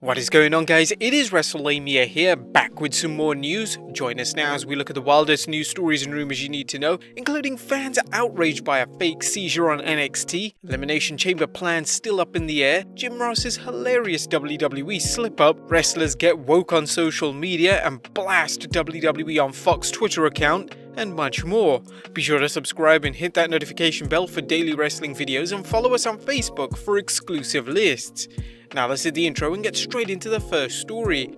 What is going on, guys? It is Wrestlelamia here, back with some more news. Join us now as we look at the wildest news stories and rumors you need to know, including fans outraged by a fake seizure on NXT, Elimination Chamber plans still up in the air, Jim Ross's hilarious WWE slip-up, wrestlers get woke on social media and blast WWE on Fox Twitter account, and much more. Be sure to subscribe and hit that notification bell for daily wrestling videos and follow us on Facebook for exclusive lists. Now let's hit the intro and get straight into the first story.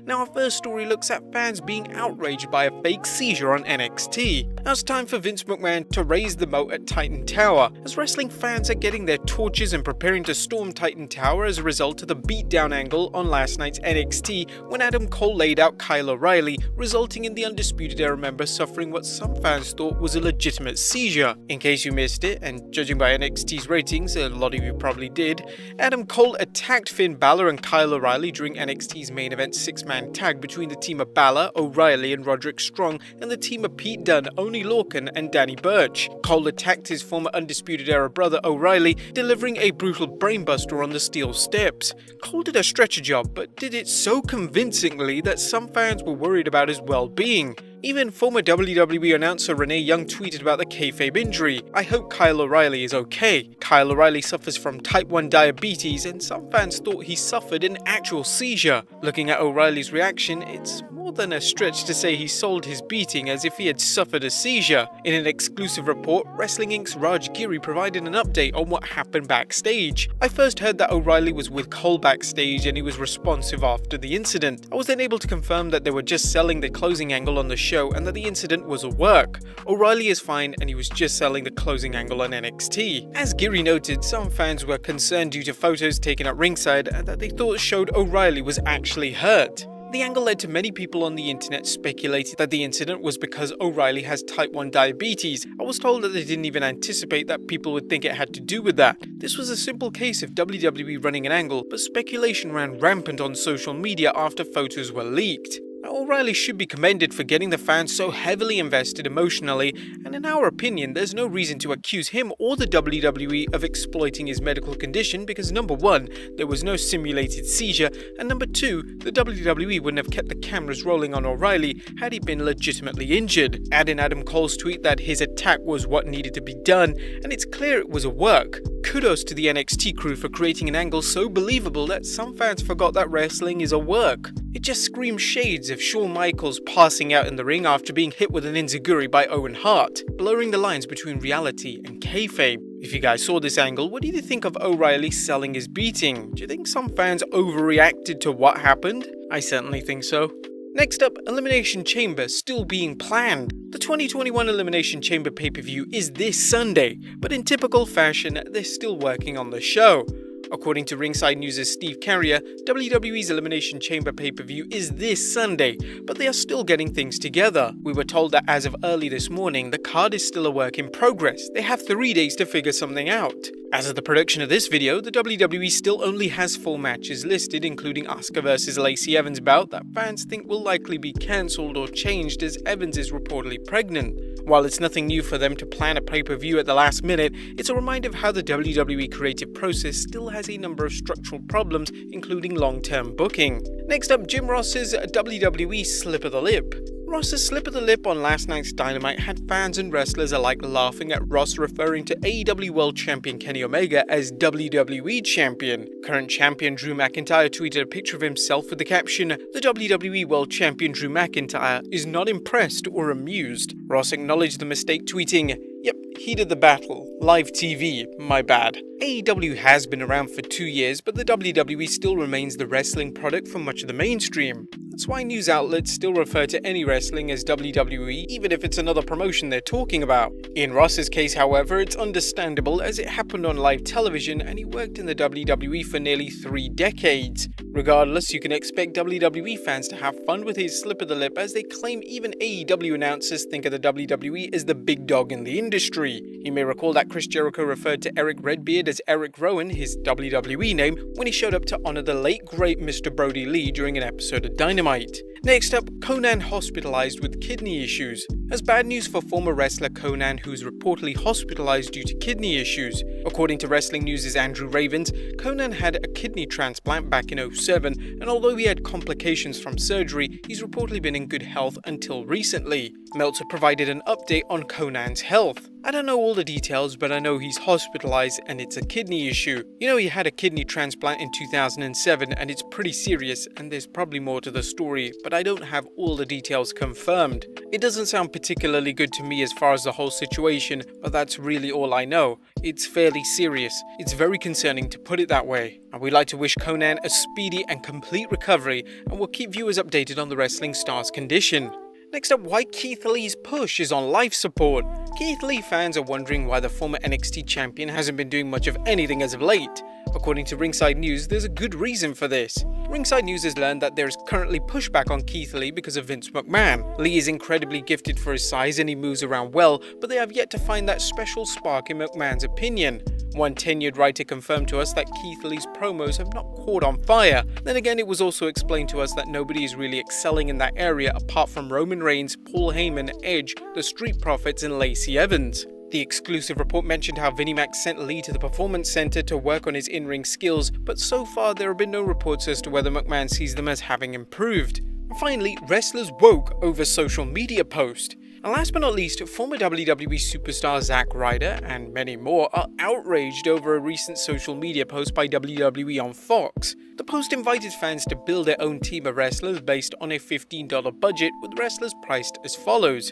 Now our first story looks at fans being outraged by a fake seizure on NXT. Now it's time for Vince McMahon to raise the moat at Titan Tower, as wrestling fans are getting their torches and preparing to storm Titan Tower as a result of the beatdown angle on last night's NXT when Adam Cole laid out Kyle O'Reilly, resulting in the Undisputed Era member suffering what some fans thought was a legitimate seizure. In case you missed it, and judging by NXT's ratings, a lot of you probably did, Adam Cole attacked Finn Balor and Kyle O'Reilly during NXT's main event six-man tag between the team of Balor, O'Reilly and Roderick Strong and the team of Pete Dunne, Oney Lorcan and Danny Burch. Cole attacked his former Undisputed Era brother O'Reilly, delivering a brutal brainbuster on the steel steps. Cole did a stretcher job, but did it so convincingly that some fans were worried about his well-being. Even former WWE announcer Renee Young tweeted about the kayfabe injury. "I hope Kyle O'Reilly is okay." Kyle O'Reilly suffers from type 1 diabetes, and some fans thought he suffered an actual seizure. Looking at O'Reilly's reaction, it's more than a stretch to say he sold his beating as if he had suffered a seizure. In an exclusive report, Wrestling Inc.'s Raj Giri provided an update on what happened backstage. "I first heard that O'Reilly was with Cole backstage and he was responsive after the incident. I was then able to confirm that they were just selling the closing angle on the show and that the incident was a work. O'Reilly is fine and he was just selling the closing angle on NXT. As Giri noted, some fans were concerned due to photos taken at ringside and that they thought showed O'Reilly was actually hurt. The angle led to many people on the internet speculating that the incident was because O'Reilly has type 1 diabetes. I was told that they didn't even anticipate that people would think it had to do with that. This was a simple case of WWE running an angle, but speculation ran rampant on social media after photos were leaked. O'Reilly should be commended for getting the fans so heavily invested emotionally, and in our opinion, there's no reason to accuse him or the WWE of exploiting his medical condition because number one, there was no simulated seizure, and number two, the WWE wouldn't have kept the cameras rolling on O'Reilly had he been legitimately injured. Add in Adam Cole's tweet that his attack was what needed to be done, and it's clear it was a work. Kudos to the NXT crew for creating an angle so believable that some fans forgot that wrestling is a work. It just screams shades of Shawn Michaels passing out in the ring after being hit with an enziguri by Owen Hart, blurring the lines between reality and kayfabe. If you guys saw this angle, what did you think of O'Reilly selling his beating? Do you think some fans overreacted to what happened? I certainly think so. Next up, Elimination Chamber still being planned. The 2021 Elimination Chamber pay-per-view is this Sunday, but in typical fashion, they're still working on the show. According to Ringside News' Steve Carrier, WWE's Elimination Chamber pay-per-view is this Sunday, but they are still getting things together. We were told that as of early this morning, the card is still a work in progress. They have 3 days to figure something out. As of the production of this video, the WWE still only has 4 matches listed, including Asuka vs Lacey Evans bout that fans think will likely be cancelled or changed as Evans is reportedly pregnant. While it's nothing new for them to plan a pay-per-view at the last minute, it's a reminder of how the WWE creative process still has a number of structural problems, including long-term booking. Next up, Jim Ross's WWE slip of the lip. Ross's slip of the lip on last night's Dynamite had fans and wrestlers alike laughing at Ross referring to AEW World Champion Kenny Omega as WWE Champion. Current champion Drew McIntyre tweeted a picture of himself with the caption, "The WWE World Champion Drew McIntyre is not impressed or amused." Ross acknowledged the mistake, tweeting, "Yep, heated the battle. Live TV, my bad." AEW has been around for 2 years, but the WWE still remains the wrestling product for much of the mainstream. That's why news outlets still refer to any wrestling as WWE, even if it's another promotion they're talking about. In Ross's case, however, it's understandable as it happened on live television and he worked in the WWE for nearly 3 decades. Regardless, you can expect WWE fans to have fun with his slip of the lip as they claim even AEW announcers think of the WWE as the big dog in the industry. You may recall that Chris Jericho referred to Eric Redbeard as Eric Rowan, his WWE name, when he showed up to honor the late great Mr. Brody Lee during an episode of Dynamite. Next up, Konnan hospitalized with kidney issues. As bad news for former wrestler Konnan, who's reportedly hospitalized due to kidney issues. According to Wrestling News' Andrew Ravens, Konnan had a kidney transplant back in 2007, and although he had complications from surgery, he's reportedly been in good health until recently. Meltzer provided an update on Konnan's health. I don't know all the details, but I know he's hospitalized and it's a kidney issue. You know, he had a kidney transplant in 2007 and it's pretty serious, and there's probably more to the story, but I don't have all the details confirmed. It doesn't sound particularly good to me as far as the whole situation, but that's really all I know. It's fairly serious. It's very concerning, to put it that way. And we'd like to wish Konnan a speedy and complete recovery, and we'll keep viewers updated on the wrestling star's condition. Next up, why Keith Lee's push is on life support. Keith Lee fans are wondering why the former NXT champion hasn't been doing much of anything as of late. According to Ringside News, there's a good reason for this. Ringside News has learned that there is currently pushback on Keith Lee because of Vince McMahon. Lee is incredibly gifted for his size and he moves around well, but they have yet to find that special spark in McMahon's opinion. One tenured writer confirmed to us that Keith Lee's promos have not caught on fire. Then again, it was also explained to us that nobody is really excelling in that area apart from Roman Reigns, Paul Heyman, Edge, the Street Profits and Lacey Evans. The exclusive report mentioned how Vinnie Mac sent Lee to the Performance Center to work on his in-ring skills, but so far there have been no reports as to whether McMahon sees them as having improved. And finally, wrestlers woke over social media post. And last but not least, former WWE superstar Zack Ryder and many more are outraged over a recent social media post by WWE on Fox. The post invited fans to build their own team of wrestlers based on a $15 budget, with wrestlers priced as follows.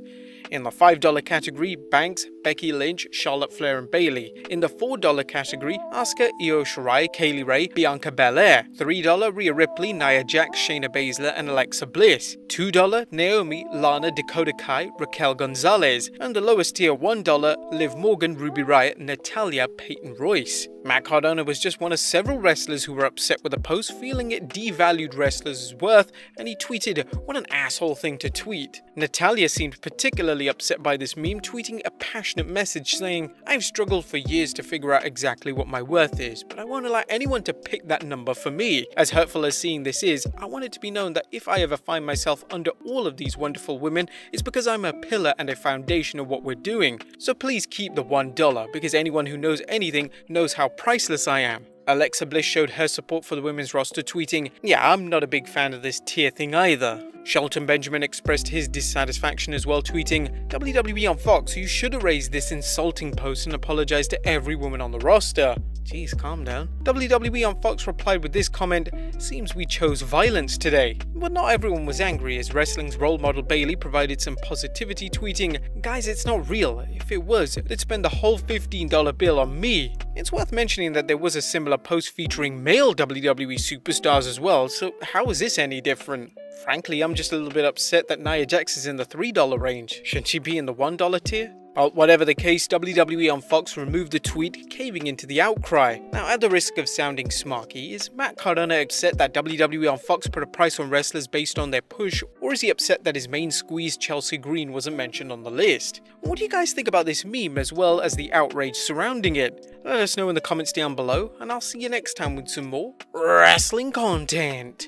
In the $5 category, Banks, Becky Lynch, Charlotte Flair and Bayley. In the $4 category, Asuka, Io Shirai, Kaylee Ray, Bianca Belair. $3, Rhea Ripley, Nia Jax, Shayna Baszler and Alexa Bliss. $2, Naomi, Lana, Dakota Kai, Raquel Gonzalez. And the lowest tier $1, Liv Morgan, Ruby Riott, Natalya, Peyton Royce. Matt Cardona was just one of several wrestlers who were upset with the post, feeling it devalued wrestlers' worth, and he tweeted, "What an asshole thing to tweet." Natalya seemed particularly upset by this meme, tweeting a passionate message saying, "I've struggled for years to figure out exactly what my worth is, but I won't allow anyone to pick that number for me. As hurtful as seeing this is, I want it to be known that if I ever find myself under all of these wonderful women, it's because I'm a pillar and a foundation of what we're doing. So please keep the $1, because anyone who knows anything knows how priceless I am." Alexa Bliss showed her support for the women's roster, tweeting, "Yeah, I'm not a big fan of this tier thing either." Shelton Benjamin expressed his dissatisfaction as well, tweeting, "WWE on Fox, you should have raised this insulting post and apologized to every woman on the roster." Jeez, calm down. WWE on Fox replied with this comment, "Seems we chose violence today." But not everyone was angry, as wrestling's role model Bayley provided some positivity, tweeting, "Guys, it's not real. If it was, they'd spend the whole $15 bill on me." It's worth mentioning that there was a similar post featuring male WWE superstars as well, so how is this any different? Frankly, I'm just a little bit upset that Nia Jax is in the $3 range. Shouldn't she be in the $1 tier? Well, whatever the case, WWE on Fox removed the tweet, caving into the outcry. Now, at the risk of sounding smarky, is Matt Cardona upset that WWE on Fox put a price on wrestlers based on their push, or is he upset that his main squeeze, Chelsea Green, wasn't mentioned on the list? What do you guys think about this meme, as well as the outrage surrounding it? Let us know in the comments down below, and I'll see you next time with some more wrestling content.